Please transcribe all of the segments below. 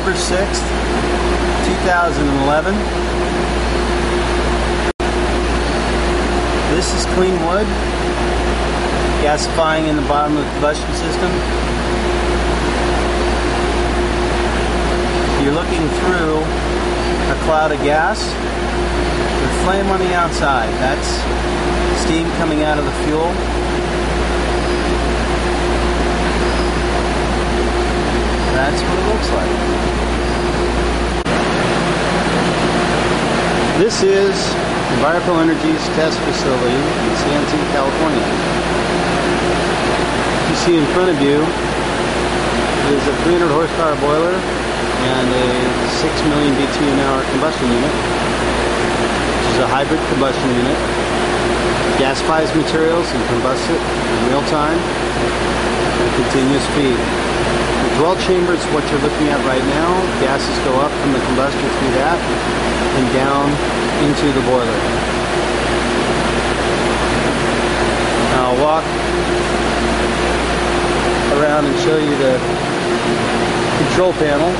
December 6th, 2011. This is clean wood, gasifying in the bottom of the combustion system. You're looking through a cloud of gas with flame on the outside. That's steam coming out of the fuel. That's what it looks like. This is Envirepel Energy's test facility in San Jose, California. You see in front of you is a 300 horsepower boiler and a 6 million BTU/hour combustion unit, which is a hybrid combustion unit. Gasifies materials and combusts it in real time at continuous speed. The dwell chamber is what you're looking at right now. Gases go up from the combustor through that and down into the boiler. Now I'll walk around and show you the control panel.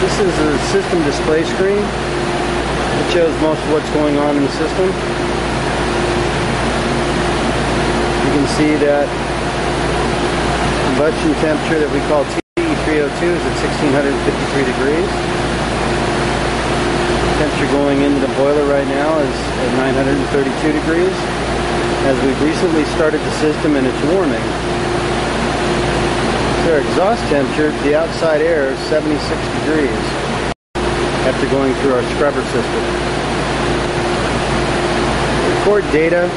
This is a system display screen. It shows most of what's going on in the system. You can see that combustion temperature that we call TE302 is at 1653 degrees. Temperature going into the boiler right now is at 932 degrees, as we've recently started the system and it's warming. Their exhaust temperature, the outside air, is 76 degrees after going through our scrubber system. Record data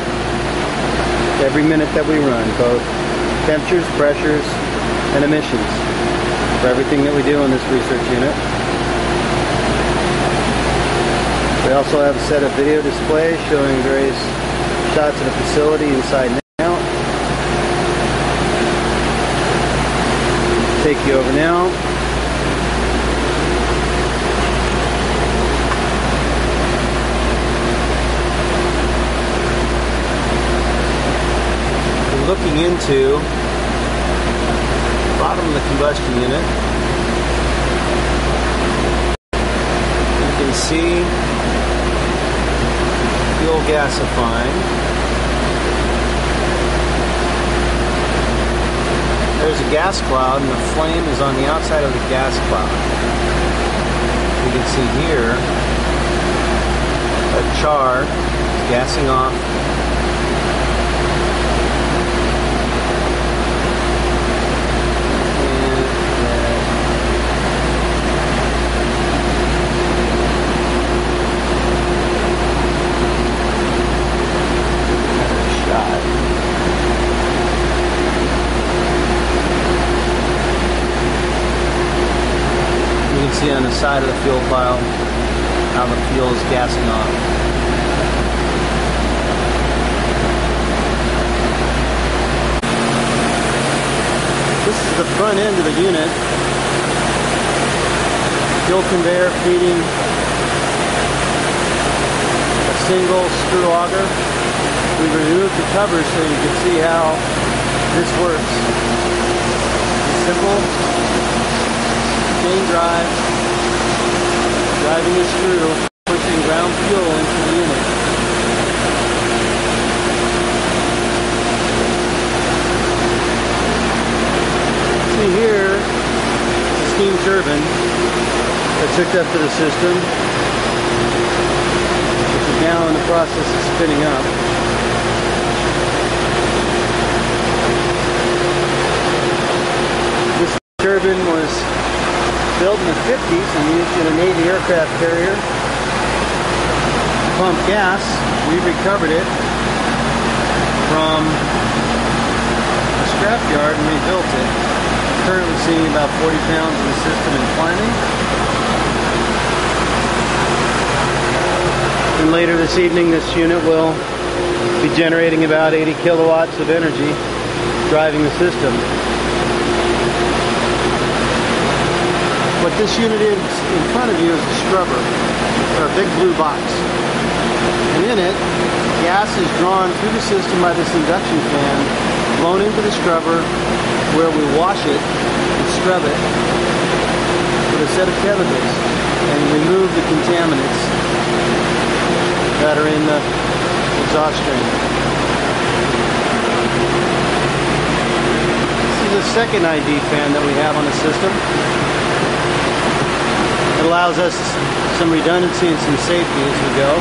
every minute that we run, both temperatures, pressures, and emissions for everything that we do in this research unit. We also have a set of video displays showing various shots of the facility inside and out. Take you over now. We're looking into the bottom of the combustion unit. You can see fuel gasifying. There's a gas cloud and the flame is on the outside of the gas cloud. You can see here a char gassing off. You can see on the side of the fuel pile how the fuel is gassing off. This is the front end of the unit. Fuel conveyor feeding a single screw auger. We removed the cover so you can see how this works. It's simple. Chain drive, driving a screw, pushing ground fuel into the unit. See here, it's a steam turbine that's hooked up to the system, which is now in the process of spinning up. This turbine was built in the 50s and used in a Navy aircraft carrier to pump gas. We recovered it from a scrapyard and rebuilt it. Currently seeing about 40 pounds in the system and climbing. And later this evening this unit will be generating about 80 kilowatts of energy driving the system. What this unit is in front of you is a scrubber, or a big blue box. And in it Gas is drawn through the system by this induction fan, blown into the scrubber, where we wash it and scrub it with a set of chemicals and remove the contaminants that are in the exhaust stream. This is the second ID fan that we have on the system. It allows us some redundancy and some safety as we go.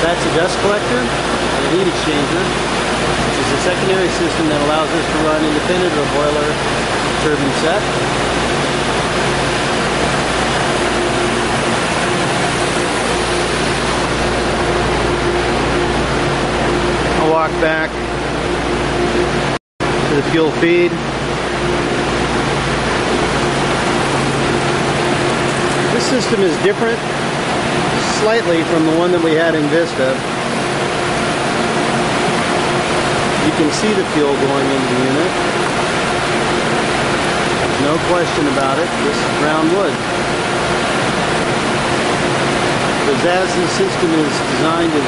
That's a dust collector and a heat exchanger, which is a secondary system that allows us to run independent of a boiler turbine set. I'll walk back to the fuel feed. This system is different slightly from the one that we had in Vista. You can see the fuel going into the unit. There's no question about it. This is ground wood. Because as this system is designed to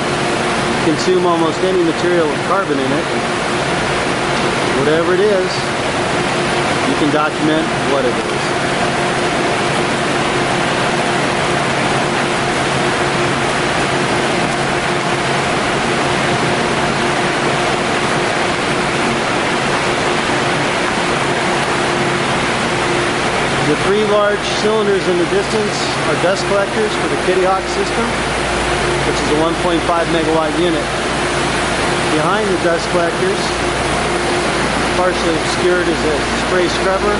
consume almost any material with carbon in it, whatever it is, you can document what it is. The three large cylinders in the distance are dust collectors for the Kitty Hawk system, which is a 1.5 megawatt unit. Behind the dust collectors, partially obscured, is a spray scrubber.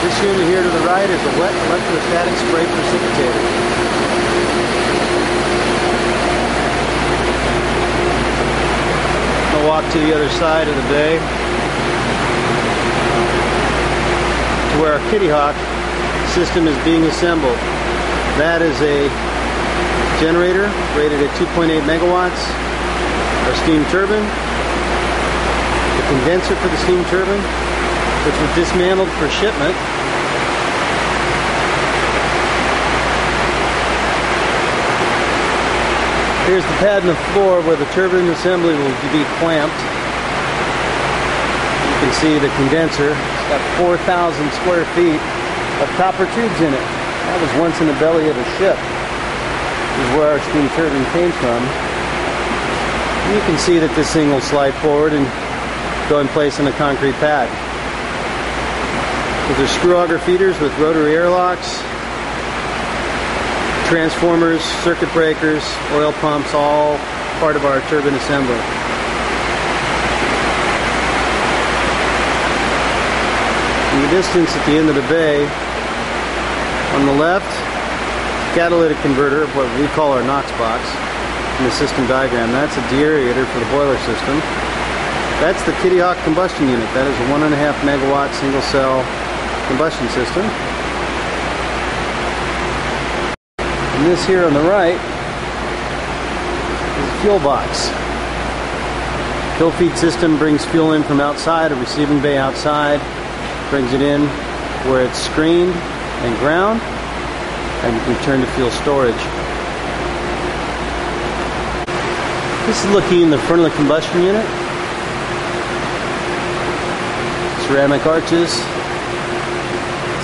This unit here to the right is a wet electrostatic spray precipitator. I'll walk to the other side of the bay, where our Kitty Hawk system is being assembled. That is a generator rated at 2.8 megawatts, our steam turbine, the condenser for the steam turbine, which was dismantled for shipment. Here's the pad in the floor where the turbine assembly will be clamped. You can see the condenser. It's got 4,000 square feet of copper tubes in it. That was once in the belly of a ship. This is where our steam turbine came from. And you can see that this thing will slide forward and go in place in a concrete pad. These are screw auger feeders with rotary airlocks, transformers, circuit breakers, oil pumps, all part of our turbine assembly. In the distance at the end of the bay, on the left, catalytic converter, what we call our NOx box in the system diagram. That's a deaerator for the boiler system. That's the Kitty Hawk combustion unit. That is a 1.5 megawatt single cell combustion system. And this here on the right is a fuel box. Fuel feed system brings fuel in from outside, a receiving bay outside, brings it in where it's screened and ground, and returned to fuel storage. This is looking in the front of the combustion unit. Ceramic arches,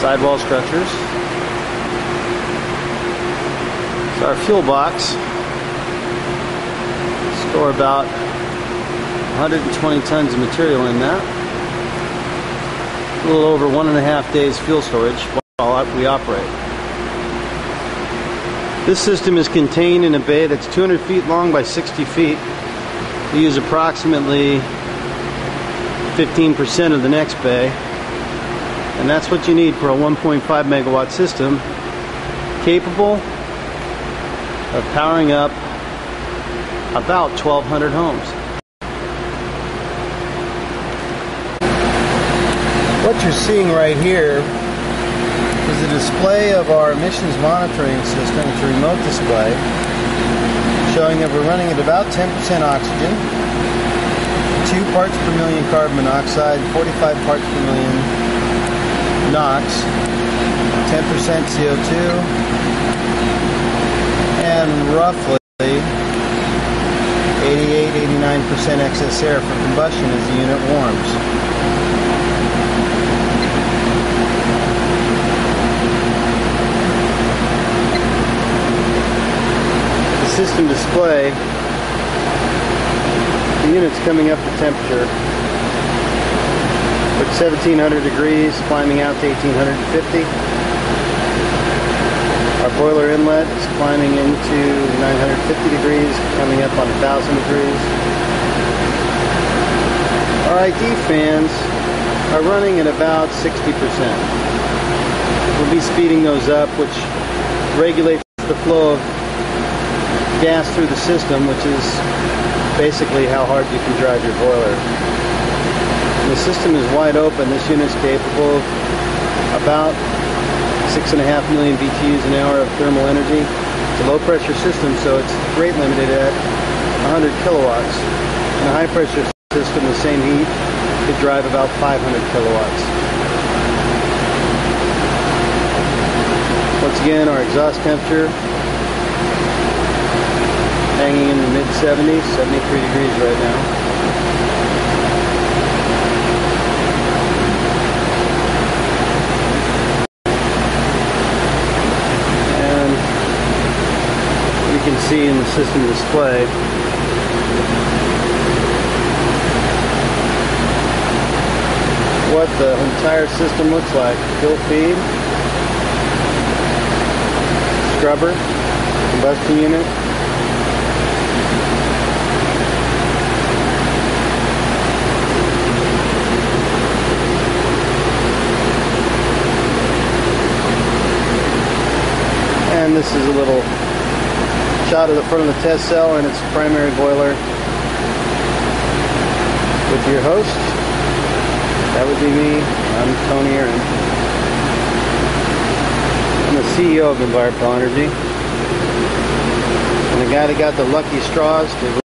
sidewall structures. So our fuel box, store about 120 tons of material in that. A little over 1.5 days fuel storage while we operate. This system is contained in a bay that's 200 feet long by 60 feet. We use approximately 15% of the next bay, and that's what you need for a 1.5 megawatt system capable of powering up about 1,200 homes. What you're seeing right here is a display of our emissions monitoring system. It's a remote display showing that we're running at about 10% oxygen, 2 parts per million carbon monoxide, 45 parts per million NOx, 10% CO2, and roughly 88-89% excess air for combustion as the unit warms. System display, the unit's coming up to temperature. We're at 1700 degrees, climbing out to 1850. Our boiler inlet is climbing into 950 degrees, coming up on 1000 degrees. Our ID fans are running at about 60%. We'll be speeding those up, which regulates the flow of gas through the system, which is basically how hard you can drive your boiler. The system is wide open. This unit is capable of about 6.5 million BTUs an hour of thermal energy. It's a low pressure system, so it's rate limited at 100 kilowatts. In a high pressure system, the same heat could drive about 500 kilowatts. Once again, our exhaust temperature hanging in the mid-70s, 73 degrees right now. And you can see in the system display what the entire system looks like. Fuel feed, scrubber, combustion unit, and this is a little shot of the front of the test cell and its primary boiler with your host. That would be me. I'm Tony Aaron. I'm the CEO of Envirepel Energy. And the guy that got the lucky straws to